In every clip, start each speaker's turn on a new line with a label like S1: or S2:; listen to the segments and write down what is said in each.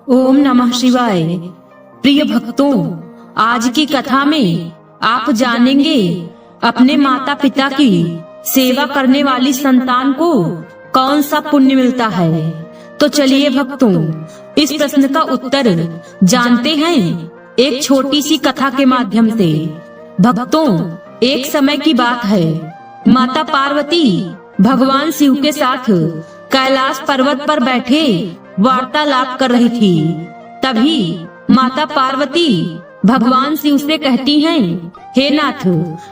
S1: ओम नमः शिवाय। प्रिय भक्तों, आज की कथा में आप जानेंगे अपने माता पिता की सेवा करने वाली संतान को कौन सा पुण्य मिलता है। तो चलिए भक्तों, इस प्रश्न का उत्तर जानते हैं एक छोटी सी कथा के माध्यम से। भक्तों, एक समय की बात है, माता पार्वती भगवान शिव के साथ कैलाश पर्वत पर बैठे वार्तालाप कर रही थी। तभी माता पार्वती भगवान शिव से कहती हैं, हे नाथ,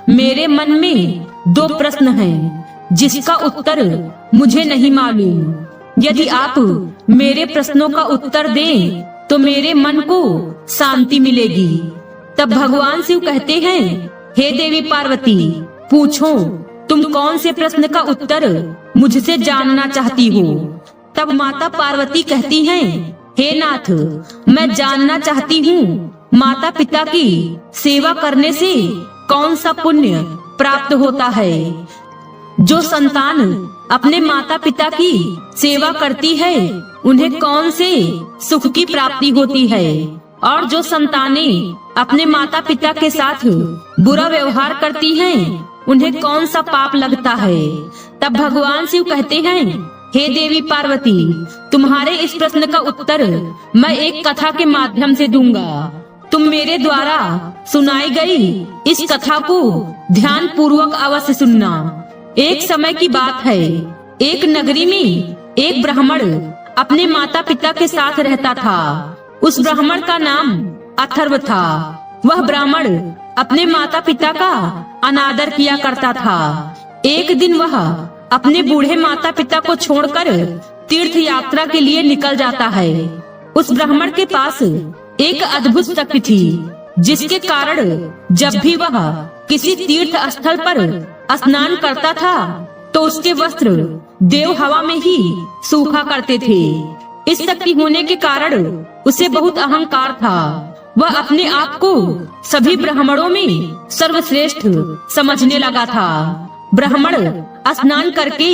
S1: मेरे मन में दो प्रश्न हैं जिसका उत्तर मुझे नहीं मालूम। यदि आप मेरे प्रश्नों का उत्तर दें तो मेरे मन को शांति मिलेगी। तब भगवान शिव कहते हैं, हे देवी पार्वती, पूछो तुम कौन से प्रश्न का उत्तर मुझसे जानना चाहती हो। तब माता पार्वती कहती हैं, हे नाथ, मैं जानना चाहती हूँ माता पिता की सेवा करने से कौन सा पुण्य प्राप्त होता है। जो संतान अपने माता पिता की सेवा करती है उन्हें कौन से सुख की प्राप्ति होती है, और जो संतानें अपने माता पिता के साथ बुरा व्यवहार करती हैं उन्हें कौन सा पाप लगता है। तब भगवान शिव कहते हैं, हे देवी पार्वती, तुम्हारे इस प्रश्न का उत्तर मैं एक कथा के माध्यम से दूंगा। तुम मेरे द्वारा सुनाई गई इस कथा को ध्यान पूर्वक अवश्य सुनना। एक समय की बात है, एक नगरी में एक ब्राह्मण अपने माता पिता के साथ रहता था। उस ब्राह्मण का नाम अथर्व था। वह ब्राह्मण अपने माता पिता का अनादर किया करता था। एक दिन वह अपने बूढ़े माता पिता को छोड़कर तीर्थ यात्रा के लिए निकल जाता है। उस ब्राह्मण के पास एक अद्भुत शक्ति थी, जिसके कारण जब भी वह किसी तीर्थ स्थल पर स्नान करता था तो उसके वस्त्र देव हवा में ही सूखा करते थे। इस शक्ति होने के कारण उसे बहुत अहंकार था। वह अपने आप को सभी ब्राह्मणों में सर्वश्रेष्ठ समझने लगा था। ब्राह्मण स्नान करके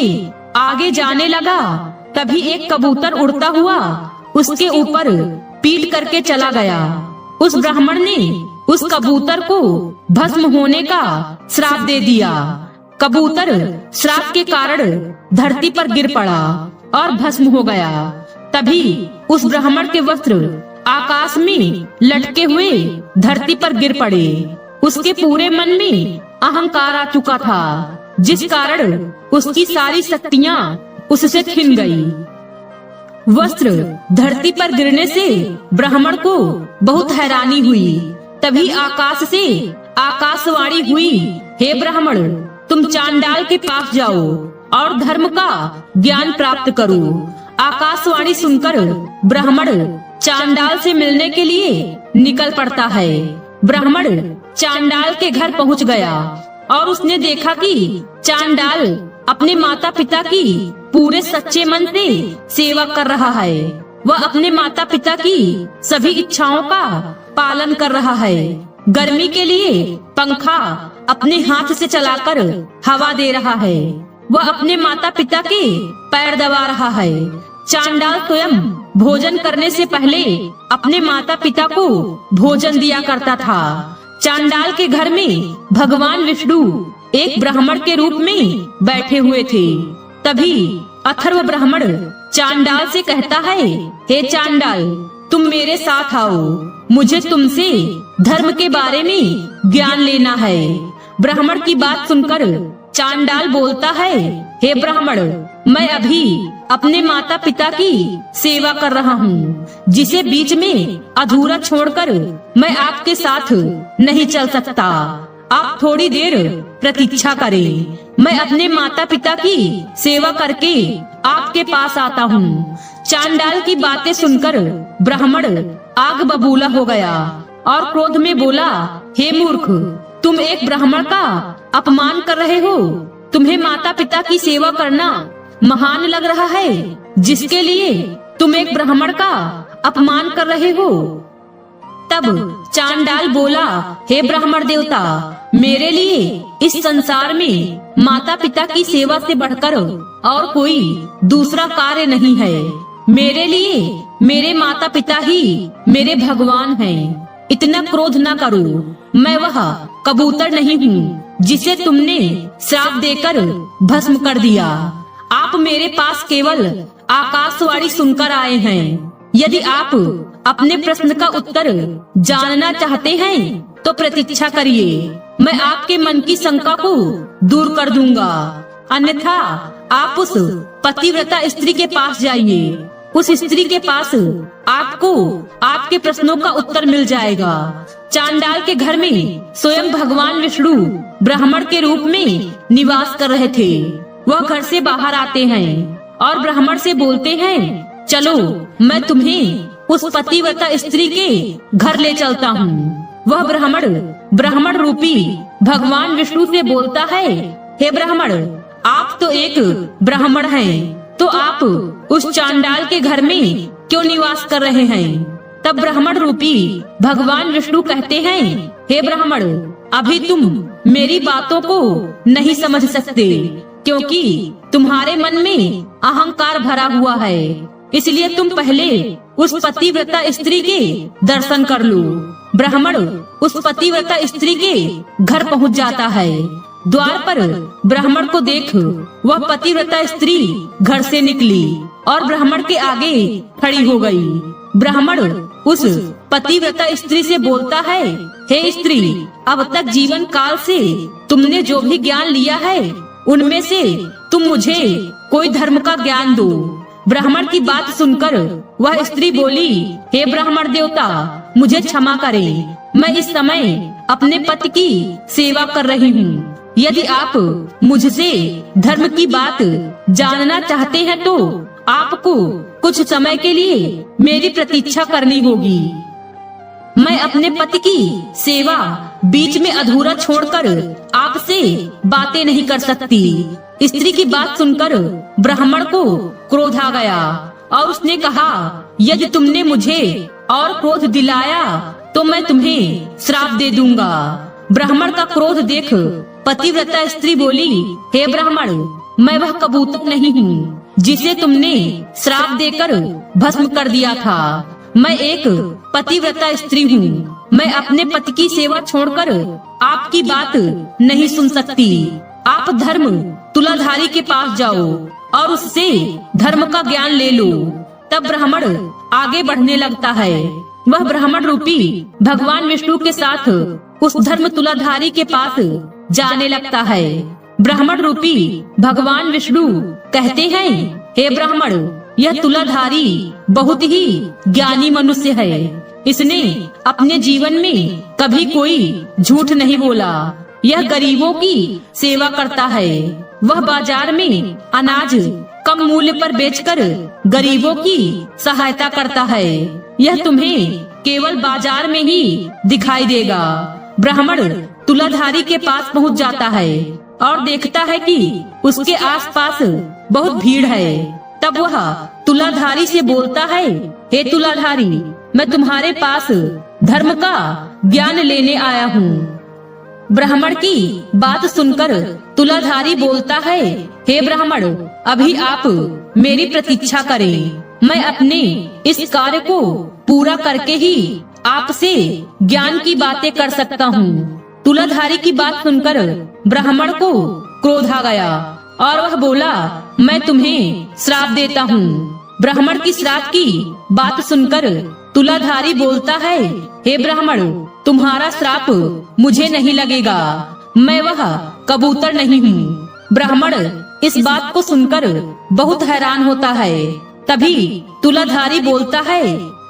S1: आगे जाने लगा, तभी एक कबूतर उड़ता हुआ उसके ऊपर पीट करके चला गया। उस ब्राह्मण ने उस कबूतर को भस्म होने का श्राप दे दिया। कबूतर श्राप के कारण धरती पर गिर पड़ा और भस्म हो गया। तभी उस ब्राह्मण के वस्त्र आकाश में लटके हुए धरती पर गिर पड़े। उसके पूरे मन में अहंकार आ चुका था, जिस कारण उसकी सारी शक्तियाँ उससे छिन गई। वस्त्र धरती पर गिरने से ब्राह्मण को बहुत हैरानी हुई। तभी आकाश से आकाशवाणी हुई, हे ब्राह्मण, तुम चांडाल के पास जाओ और धर्म का ज्ञान प्राप्त करो। आकाशवाणी सुनकर ब्राह्मण चांडाल से मिलने के लिए निकल पड़ता है। ब्राह्मण चांडाल के घर पहुंच गया और उसने देखा कि चांडाल अपने माता पिता की पूरे सच्चे मन से सेवा कर रहा है। वह अपने माता पिता की सभी इच्छाओं का पालन कर रहा है। गर्मी के लिए पंखा अपने हाथ से चलाकर हवा दे रहा है। वह अपने माता पिता के पैर दबा रहा है। चांडाल स्वयं भोजन करने से पहले अपने माता पिता को भोजन दिया करता था। चांडाल के घर में भगवान विष्णु एक ब्राह्मण के रूप में बैठे हुए थे। तभी अथर्व ब्राह्मण चांडाल से कहता है, हे चांडाल, तुम मेरे साथ आओ, मुझे तुमसे धर्म के बारे में ज्ञान लेना है। ब्राह्मण की बात सुनकर चांडाल बोलता है, हे ब्राह्मण, मैं अभी अपने माता पिता की सेवा कर रहा हूँ, जिसे बीच में अधूरा छोड़कर मैं आपके साथ नहीं चल सकता। आप थोड़ी देर प्रतीक्षा करें, मैं अपने माता पिता की सेवा करके आपके पास आता हूँ। चांडाल की बातें सुनकर ब्राह्मण आग बबूला हो गया और क्रोध में बोला, हे मूर्ख, तुम एक ब्राह्मण का अपमान कर रहे हो। तुम्हें माता पिता की सेवा करना महान लग रहा है, जिसके लिए तुम एक ब्राह्मण का अपमान कर रहे हो। तब चांडाल बोला, हे ब्राह्मण देवता, मेरे लिए इस संसार में माता पिता की सेवा से बढ़कर और कोई दूसरा कार्य नहीं है। मेरे लिए मेरे माता पिता ही मेरे भगवान हैं। इतना क्रोध न करो, मैं वह कबूतर नहीं हूँ जिसे तुमने श्राप देकर भस्म कर दिया। आप मेरे पास केवल आकाशवाणी सुनकर आए हैं। यदि आप अपने प्रश्न का उत्तर जानना चाहते हैं तो प्रतीक्षा करिए, मैं आपके मन की शंका को दूर कर दूंगा। अन्यथा आप उस पतिव्रता स्त्री के पास जाइए। उस स्त्री के पास आपको आपके प्रश्नों का उत्तर मिल जाएगा। चांडाल के घर में स्वयं भगवान विष्णु ब्राह्मण के रूप में निवास कर रहे थे। वह घर से बाहर आते हैं और ब्राह्मण से बोलते हैं, चलो मैं तुम्हें उस पतिव्रता स्त्री के घर ले चलता हूँ। वह ब्राह्मण रूपी भगवान विष्णु से बोलता है, हे ब्राह्मण, आप तो एक ब्राह्मण हैं, तो आप उस चांडाल के घर में क्यों निवास कर रहे हैं? तब ब्राह्मण रूपी भगवान विष्णु कहते हैं, हे ब्राह्मण, अभी तुम मेरी बातों को नहीं समझ सकते, क्योंकि तुम्हारे मन में अहंकार भरा हुआ है। इसलिए तुम पहले उस पतिव्रता स्त्री के दर्शन कर लो। ब्राह्मण उस पतिव्रता स्त्री के घर पहुंच जाता है। द्वार पर ब्राह्मण को देख वह पतिव्रता स्त्री घर से निकली और ब्राह्मण के आगे खड़ी हो गई। ब्राह्मण उस पतिव्रता स्त्री से बोलता है, हे स्त्री, अब तक जीवन काल से तुमने जो भी ज्ञान लिया है उनमें से तुम मुझे कोई धर्म का ज्ञान दो। ब्राह्मण की बात सुनकर वह स्त्री बोली, हे ब्राह्मण देवता, मुझे क्षमा करें, मैं इस समय अपने पति की सेवा कर रही हूँ। यदि आप मुझसे धर्म की बात जानना चाहते हैं तो आपको कुछ समय के लिए मेरी प्रतीक्षा करनी होगी। मैं अपने पति की सेवा बीच में अधूरा छोड़कर आपसे बातें नहीं कर सकती। स्त्री की बात सुनकर ब्राह्मण को क्रोध आ गया और उसने कहा, यदि तुमने मुझे और क्रोध दिलाया तो मैं तुम्हें श्राप दे दूंगा। ब्राह्मण का क्रोध देख पतिव्रता स्त्री बोली, हे ब्राह्मण, मैं वह कबूतर नहीं हूँ जिसे तुमने श्राप देकर भस्म कर दिया था। मैं एक पतिव्रता स्त्री हूँ। मैं अपने पति की सेवा छोड़कर आपकी बात नहीं सुन सकती। आप धर्म तुलाधारी के पास जाओ और उससे धर्म का ज्ञान ले लो। तब ब्राह्मण आगे बढ़ने लगता है। वह ब्राह्मण रूपी भगवान विष्णु के साथ उस धर्म तुलाधारी के पास जाने लगता है। ब्राह्मण रूपी भगवान विष्णु कहते हैं, हे ब्राह्मण, यह तुलाधारी बहुत ही ज्ञानी मनुष्य है। इसने अपने जीवन में कभी कोई झूठ नहीं बोला। यह गरीबों की सेवा करता है। वह बाजार में अनाज कम मूल्य पर बेचकर गरीबों की सहायता करता है। यह तुम्हें केवल बाजार में ही दिखाई देगा। ब्राह्मण तुलाधारी के पास पहुंच जाता है और देखता है कि उसके आसपास बहुत भीड़ है। तब वह तुलाधारी से बोलता है, हे तुलाधारी, मैं तुम्हारे पास धर्म का ज्ञान लेने आया हूँ। ब्राह्मण की बात सुनकर तुलाधारी बोलता है, हे ब्राह्मण, अभी आप मेरी प्रतीक्षा करें। मैं अपने इस कार्य को पूरा करके ही आपसे ज्ञान की बातें कर सकता हूँ। तुलाधारी की बात सुनकर ब्राह्मण को क्रोध आ गया और वह बोला, मैं तुम्हें श्राप देता हूँ। ब्राह्मण की श्राप की बात सुनकर तुलाधारी बोलता है, हे ब्राह्मण, तुम्हारा श्राप मुझे नहीं लगेगा। मैं वह कबूतर नहीं हूँ। ब्राह्मण इस बात को सुनकर बहुत हैरान होता है। तभी तुलाधारी बोलता है,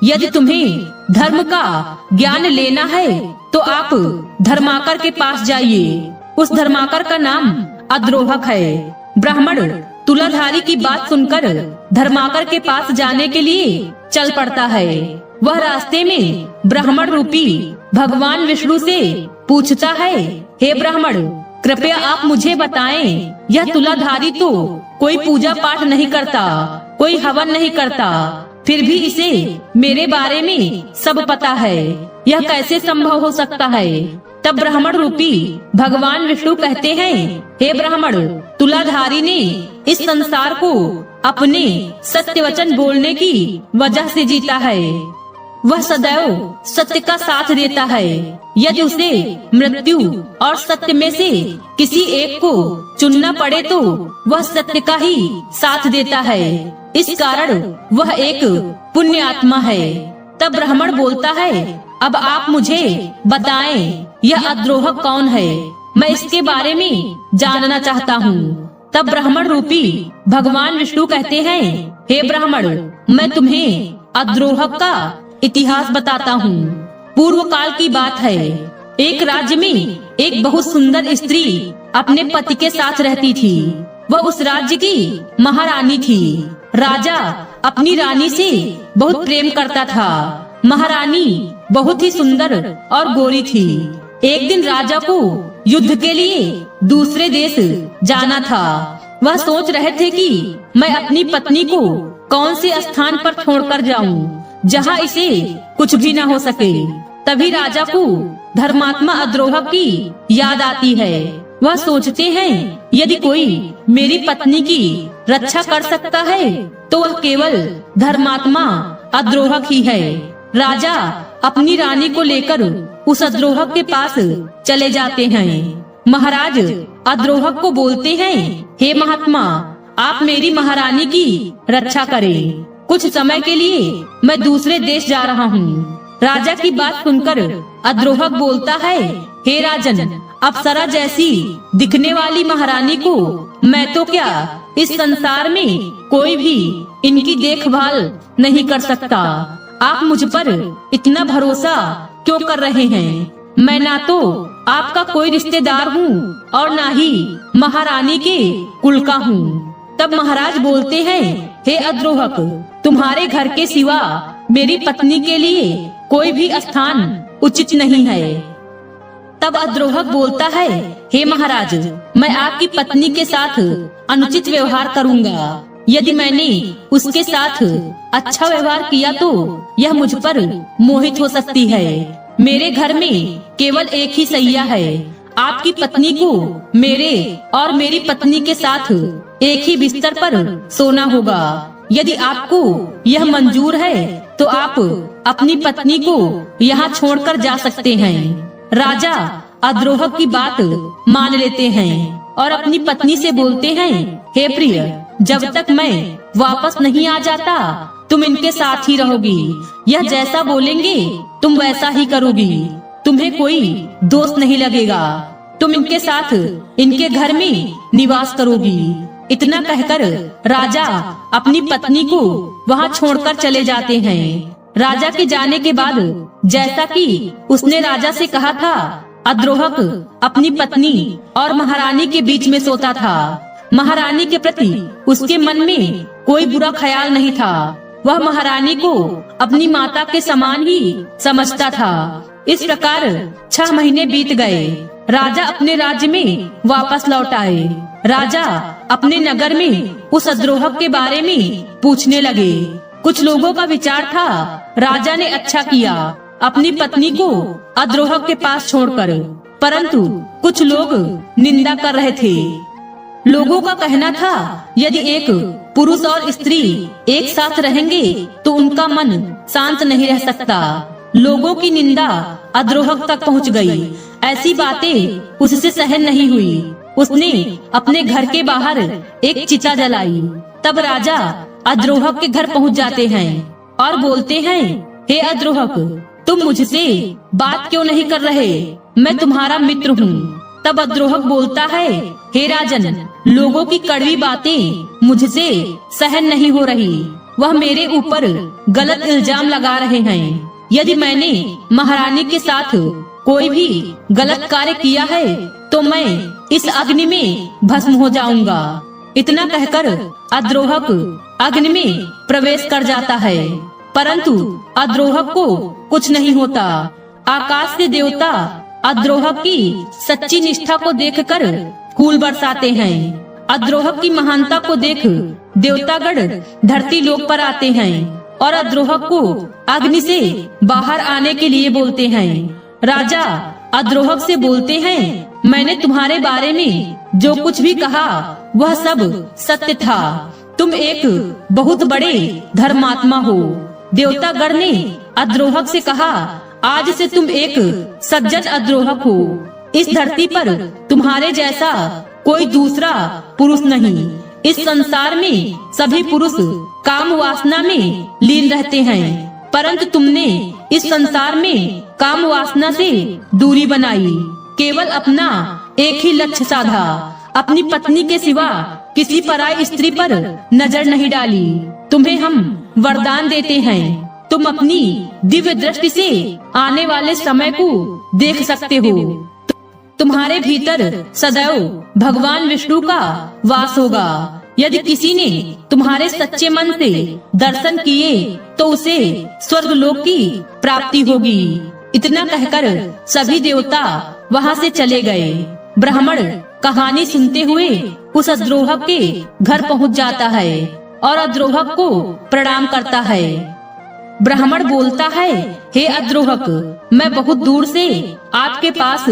S1: यदि तुम्हें धर्म का ज्ञान लेना है तो आप धर्माकर के पास जाइए। उस धर्माकर का नाम अद्रोहक है। ब्राह्मण तुलाधारी की बात सुनकर धर्माकर के पास जाने के लिए चल पड़ता है। वह रास्ते में ब्राह्मण रूपी भगवान विष्णु से पूछता है, हे ब्राह्मण, कृपया आप मुझे बताएं, यह तुलाधारी तो कोई पूजा पाठ नहीं करता, कोई हवन नहीं करता, फिर भी इसे मेरे बारे में सब पता है। यह कैसे संभव हो सकता है? तब ब्राह्मण रूपी भगवान विष्णु कहते हैं, हे ब्राह्मण, तुलाधारी ने इस संसार को अपने सत्य वचन बोलने की वजह से जीता है। वह सदैव सत्य का साथ देता है। यदि उसे मृत्यु और सत्य में से किसी एक को चुनना पड़े तो वह सत्य का ही साथ देता है। इस कारण वह एक पुण्य आत्मा है। तब ब्राह्मण बोलता है, अब आप मुझे बताएं, यह अद्रोहक कौन है? मैं इसके बारे में जानना चाहता हूँ। तब ब्राह्मण रूपी भगवान विष्णु कहते हैं, हे ब्राह्मण, मैं तुम्हें अद्रोहक का इतिहास बताता हूँ। पूर्व काल की बात है। एक राज्य में एक बहुत सुंदर स्त्री अपने पति के साथ रहती थी। वह उस राज्य की महारानी थी। राजा अपनी रानी से बहुत प्रेम करता था। महारानी बहुत ही सुंदर और गोरी थी। एक दिन राजा को युद्ध के लिए दूसरे देश जाना था। वह सोच रहे थे कि मैं अपनी पत्नी को कौन से स्थान पर छोड़कर जाऊं जहां इसे कुछ भी न हो सके। तभी राजा को धर्मात्मा अद्रोहक की याद आती है। वह सोचते हैं, यदि कोई मेरी पत्नी की रक्षा कर सकता है तो वह केवल धर्मात्मा अद्रोहक ही है। राजा अपनी रानी को लेकर उस अद्रोहक के पास चले जाते हैं। महाराज अद्रोहक को बोलते हैं, हे महात्मा, आप मेरी महारानी की रक्षा करें। कुछ समय के लिए मैं दूसरे देश जा रहा हूँ। राजा की बात सुनकर अद्रोहक बोलता है, हे राजन, अप्सरा जैसी दिखने वाली महारानी को मैं तो क्या, इस संसार में कोई भी इनकी देखभाल नहीं कर सकता। आप मुझ पर इतना भरोसा क्यों कर रहे हैं? मैं ना तो आपका कोई रिश्तेदार हूँ और ना ही महारानी के कुल का हूँ। तब महाराज बोलते हैं, हे अद्रोहक, तुम्हारे घर के सिवा मेरी पत्नी के लिए कोई भी स्थान उचित नहीं है। तब अद्रोहक बोलता है, हे महाराज, मैं आपकी पत्नी के साथ अनुचित व्यवहार करूँगा। यदि मैंने उसके साथ अच्छा व्यवहार किया तो यह मुझ पर मोहित हो सकती है। मेरे घर में केवल एक ही सैया है। आपकी पत्नी को मेरे और मेरी पत्नी के साथ एक ही बिस्तर पर सोना होगा। यदि आपको यह मंजूर है तो आप अपनी पत्नी को यहाँ छोड़कर जा सकते हैं। राजा अद्रोहक की बात मान लेते हैं और अपनी पत्नी से बोलते हैं, हे प्रिय, जब तक मैं वापस नहीं आ जाता तुम इनके साथ ही रहोगी। यह जैसा बोलेंगे तुम वैसा ही करोगी। तुम्हें कोई दोष नहीं लगेगा। तुम इनके साथ इनके घर में निवास करोगी। इतना कहकर राजा अपनी पत्नी को वहाँ छोड़कर चले जाते हैं। राजा के जाने के बाद जैसा कि उसने राजा से कहा था, अद्रोहक अपनी पत्नी और महारानी के बीच में सोता था। महारानी के प्रति उसके मन में कोई बुरा ख्याल नहीं था। वह महारानी को अपनी माता के समान ही समझता था। इस प्रकार 6 महीने बीत गए। राजा अपने राज्य में वापस लौट आए। राजा अपने नगर में उस अद्रोहक के बारे में पूछने लगे। कुछ लोगों का विचार था, राजा ने अच्छा किया अपनी पत्नी को अद्रोहक के पास छोड़कर, परंतु कुछ लोग निंदा कर रहे थे। लोगों का कहना था, यदि एक पुरुष और स्त्री एक साथ रहेंगे तो उनका मन शांत नहीं रह सकता। लोगों की निंदा अद्रोहक तक पहुंच गई। ऐसी बातें उससे सहन नहीं हुई। उसने अपने घर के बाहर एक चिता जलाई। तब राजा अद्रोहक के घर पहुंच जाते हैं और बोलते हैं, हे अद्रोहक, तुम मुझसे बात क्यों नहीं कर रहे? मैं तुम्हारा मित्र हूँ। तब अद्रोहक बोलता है, हे राजन, लोगों की कड़वी बातें मुझसे सहन नहीं हो रही। वह मेरे ऊपर गलत इल्जाम लगा रहे हैं। यदि मैंने महारानी के साथ कोई भी गलत कार्य किया है तो मैं इस अग्नि में भस्म हो जाऊंगा। इतना कहकर अद्रोहक अग्नि में प्रवेश कर जाता है, परंतु अद्रोहक को कुछ नहीं होता। आकाश से देवता अद्रोहक की सच्ची निष्ठा को देखकर फूल बरसाते हैं। अद्रोहक की महानता को देख देवतागण धरती लोक पर आते हैं और अद्रोहक को अग्नि से बाहर आने के लिए बोलते हैं। राजा अद्रोहक से बोलते हैं, मैंने तुम्हारे बारे में जो कुछ भी कहा वह सब सत्य था। तुम एक बहुत बड़े धर्मात्मा हो। देवतागण ने अद्रोहक से कहा, आज से तुम एक सज्जन अद्रोहक हो। इस धरती पर तुम्हारे जैसा कोई दूसरा पुरुष नहीं। इस संसार में सभी पुरुष काम वासना में लीन रहते हैं, परंतु तुमने इस संसार में काम वासना से दूरी बनाई। केवल अपना एक ही लक्ष्य साधा, अपनी पत्नी के सिवा किसी पराई स्त्री पर नजर नहीं डाली। तुम्हें हम वरदान देते हैं, तुम अपनी दिव्य दृष्टि से आने वाले समय को देख सकते हो। तुम्हारे भीतर सदैव भगवान विष्णु का वास होगा। यदि किसी ने तुम्हारे सच्चे मन से दर्शन किए तो उसे स्वर्गलोक की प्राप्ति होगी। इतना कहकर सभी देवता वहाँ से चले गए। ब्राह्मण कहानी सुनते हुए उस अद्रोहक के घर पहुँच जाता है और अद्रोहक को प्रणाम करता है। ब्राह्मण बोलता है, हे अद्रोहक, मैं बहुत दूर से आपके पास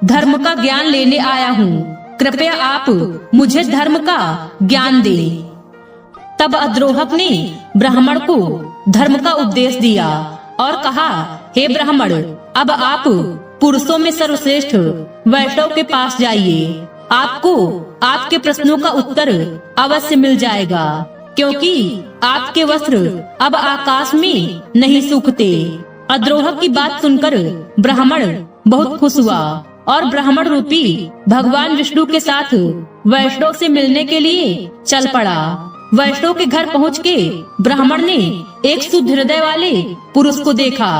S1: धर्म का ज्ञान लेने आया हूँ। कृपया आप मुझे धर्म का ज्ञान दें। तब अद्रोहक ने ब्राह्मण को धर्म का उपदेश दिया और कहा, हे ब्राह्मण, अब आप पुरुषों में सर्वश्रेष्ठ वैष्णव के पास जाइए। आपको आपके प्रश्नों का उत्तर अवश्य मिल जाएगा, क्योंकि आपके वस्त्र अब आकाश में नहीं सूखते। अद्रोहक की बात सुनकर ब्राह्मण बहुत खुश हुआ और ब्राह्मण रूपी भगवान विष्णु के साथ वैष्णव से मिलने के लिए चल पड़ा। वैष्णव के घर पहुँच के ब्राह्मण ने एक शुद्ध हृदय वाले पुरुष को देखा।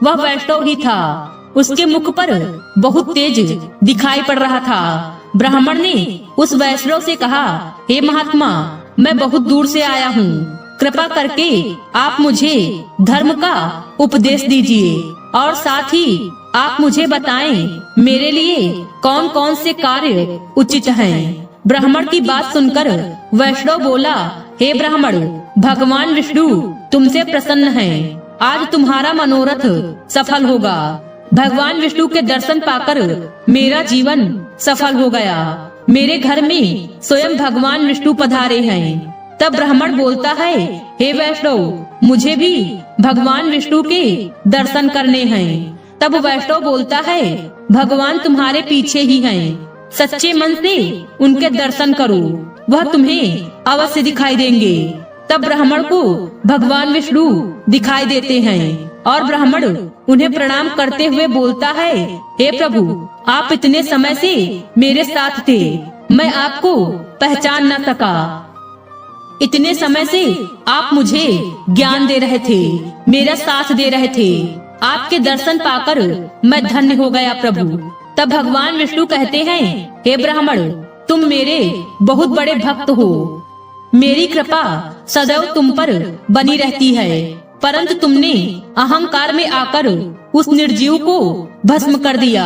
S1: वह वैष्णव ही था। उसके मुख पर बहुत तेज दिखाई पड़ रहा था। ब्राह्मण ने उस वैष्णव से कहा, हे महात्मा, मैं बहुत दूर से आया हूँ। कृपा करके आप मुझे धर्म का उपदेश दीजिए और साथ ही आप मुझे बताएं मेरे लिए कौन कौन से कार्य उचित हैं। ब्राह्मण की बात सुनकर वैष्णव बोला, हे ब्राह्मण, भगवान विष्णु तुमसे प्रसन्न हैं। आज तुम्हारा मनोरथ सफल होगा। भगवान विष्णु के दर्शन पाकर मेरा जीवन सफल हो गया। मेरे घर में स्वयं भगवान विष्णु पधारे हैं। तब ब्राह्मण बोलता है, हे वैष्णव, मुझे भी भगवान विष्णु के दर्शन करने हैं। तब वैष्णव बोलता है, भगवान तुम्हारे पीछे ही हैं। सच्चे मन से उनके दर्शन करो, वह तुम्हें अवश्य दिखाई देंगे। तब ब्राह्मण को भगवान विष्णु दिखाई देते हैं और ब्राह्मण उन्हें प्रणाम करते हुए बोलता है, हे प्रभु, आप इतने समय से मेरे साथ थे, मैं आपको पहचान न सका। इतने समय से आप मुझे ज्ञान दे रहे थे, मेरा साथ दे रहे थे। आपके दर्शन पाकर मैं धन्य हो गया प्रभु। तब भगवान विष्णु कहते हैं, हे ब्राह्मण, तुम मेरे बहुत बड़े भक्त हो। मेरी कृपा सदैव तुम पर बनी रहती है, परंतु तुमने अहंकार में आकर उस निर्जीव को भस्म कर दिया,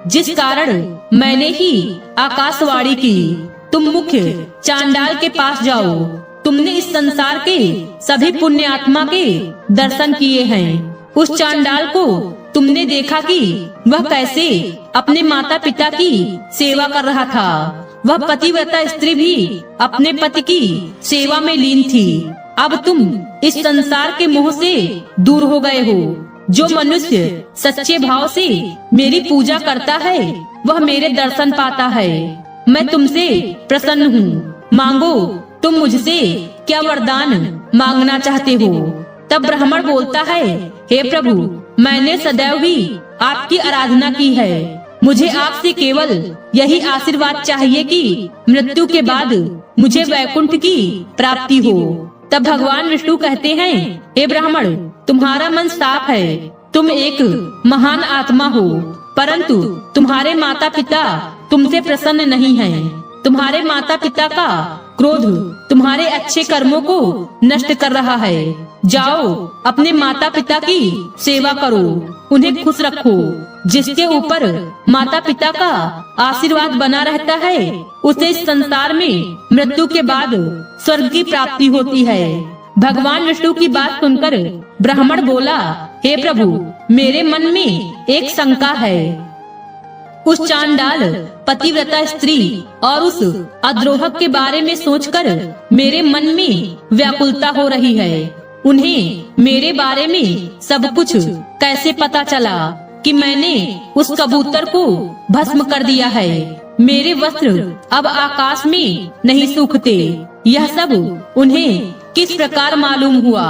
S1: जिस कारण मैंने ही आकाशवाणी की, तुम मुख्य चांडाल के पास जाओ। तुमने इस संसार के सभी पुण्य आत्मा के दर्शन किए हैं। उस चांडाल को तुमने देखा कि वह कैसे अपने माता पिता की सेवा कर रहा था। वह पतिव्रता स्त्री भी अपने पति की सेवा में लीन थी। अब तुम इस संसार के मोह से दूर हो गए हो। जो मनुष्य सच्चे भाव से मेरी पूजा करता है वह मेरे दर्शन पाता है। मैं तुमसे प्रसन्न हूँ, मांगो तुम मुझसे क्या वरदान मांगना चाहते हो। तब ब्राह्मण बोलता है, हे प्रभु, मैंने सदैव ही आपकी आराधना की है। मुझे आपसे केवल यही आशीर्वाद चाहिए कि मृत्यु के बाद मुझे वैकुंठ की प्राप्ति हो। तब भगवान विष्णु कहते हैं, हे ब्राह्मण, तुम्हारा मन साफ है, तुम एक महान आत्मा हो, परंतु तुम्हारे माता पिता तुमसे प्रसन्न नहीं हैं। तुम्हारे माता पिता का क्रोध तुम्हारे अच्छे कर्मों को नष्ट कर रहा है। जाओ अपने माता पिता की सेवा करो, उन्हें खुश रखो। जिसके ऊपर माता पिता का आशीर्वाद बना रहता है उसे इस संसार में मृत्यु के बाद स्वर्ग की प्राप्ति होती है। भगवान विष्णु की बात सुनकर ब्राह्मण बोला, हे प्रभु, मेरे मन में एक शंका है। उस चांडाल पतिव्रता स्त्री और उस अद्रोहक के बारे में सोचकर मेरे मन में व्याकुलता हो रही है। उन्हें मेरे बारे में सब कुछ कैसे पता चला कि मैंने उस कबूतर को भस्म कर दिया है। मेरे वस्त्र अब आकाश में नहीं सूखते। यह सब उन्हें किस प्रकार मालूम हुआ?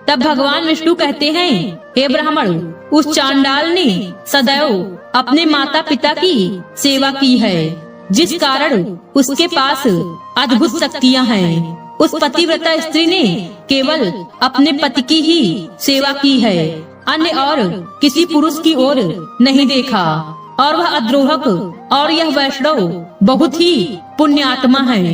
S1: तब भगवान विष्णु कहते हैं, हे ब्राह्मण, उस चांडाल ने सदैव अपने माता पिता की सेवा की है, जिस कारण उसके पास अद्भुत शक्तियाँ हैं। उस पतिव्रता स्त्री ने केवल अपने पति की ही सेवा की है, अन्य और किसी पुरुष की ओर नहीं देखा। और वह अद्रोहक और यह वैष्णव बहुत ही पुण्यात्मा है।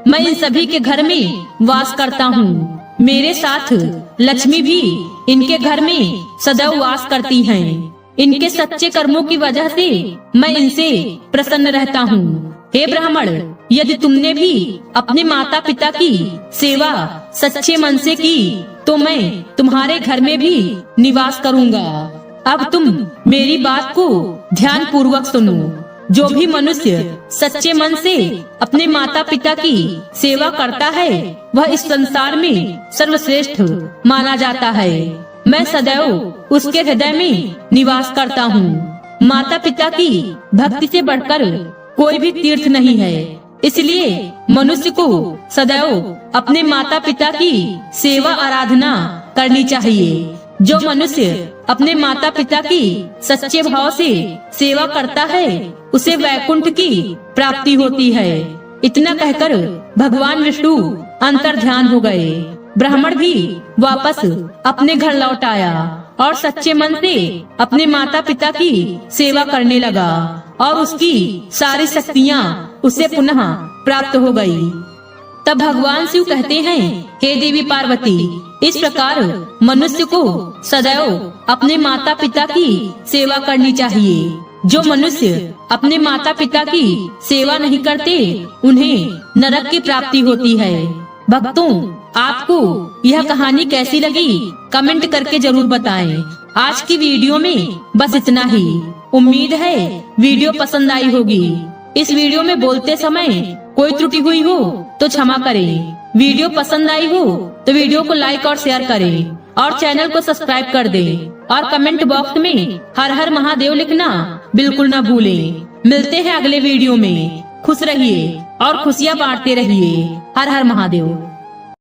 S1: मैं इन सभी के घर में वास करता हूँ। मेरे साथ लक्ष्मी भी इनके घर में सदैव वास करती हैं। इनके सच्चे कर्मों की वजह से मैं इनसे प्रसन्न रहता हूँ। हे ब्राह्मण, यदि तुमने भी अपने माता पिता की सेवा सच्चे मन से की तो मैं तुम्हारे घर में भी निवास करूँगा। अब तुम मेरी बात को ध्यान पूर्वक सुनो। जो भी मनुष्य सच्चे मन से अपने माता पिता की सेवा करता है वह इस संसार में सर्वश्रेष्ठ माना जाता है। मैं सदैव उसके हृदय में निवास करता हूँ। माता पिता की भक्ति से बढ़कर कोई भी तीर्थ नहीं है। इसलिए मनुष्य को सदैव अपने माता पिता की सेवा आराधना करनी चाहिए। जो मनुष्य अपने माता पिता की सच्चे भाव से सेवा करता है उसे वैकुंठ की प्राप्ति होती है। इतना कहकर भगवान विष्णु अंतर्ध्यान हो गए। ब्राह्मण भी वापस अपने घर लौट आया और सच्चे मन से अपने माता पिता की सेवा करने लगा और उसकी सारी शक्तियाँ उसे पुनः प्राप्त हो गई। तब भगवान शिव कहते हैं, हे देवी पार्वती, इस प्रकार मनुष्य को सदैव अपने माता पिता की सेवा करनी चाहिए। जो मनुष्य अपने माता पिता की सेवा नहीं करते उन्हें नरक की प्राप्ति होती है। भक्तों, आपको यह कहानी कैसी लगी कमेंट करके जरूर बताएं। आज की वीडियो में बस इतना ही। उम्मीद है वीडियो पसंद आई होगी। इस वीडियो में बोलते समय कोई त्रुटि हुई हो तो क्षमा करें। वीडियो पसंद आई हो तो वीडियो को लाइक और शेयर करें और चैनल को सब्सक्राइब कर दें और कमेंट बॉक्स में हर हर महादेव लिखना बिल्कुल न भूलें। मिलते हैं अगले वीडियो में। खुश रहिए और खुशियाँ बांटते रहिए। हर हर महादेव।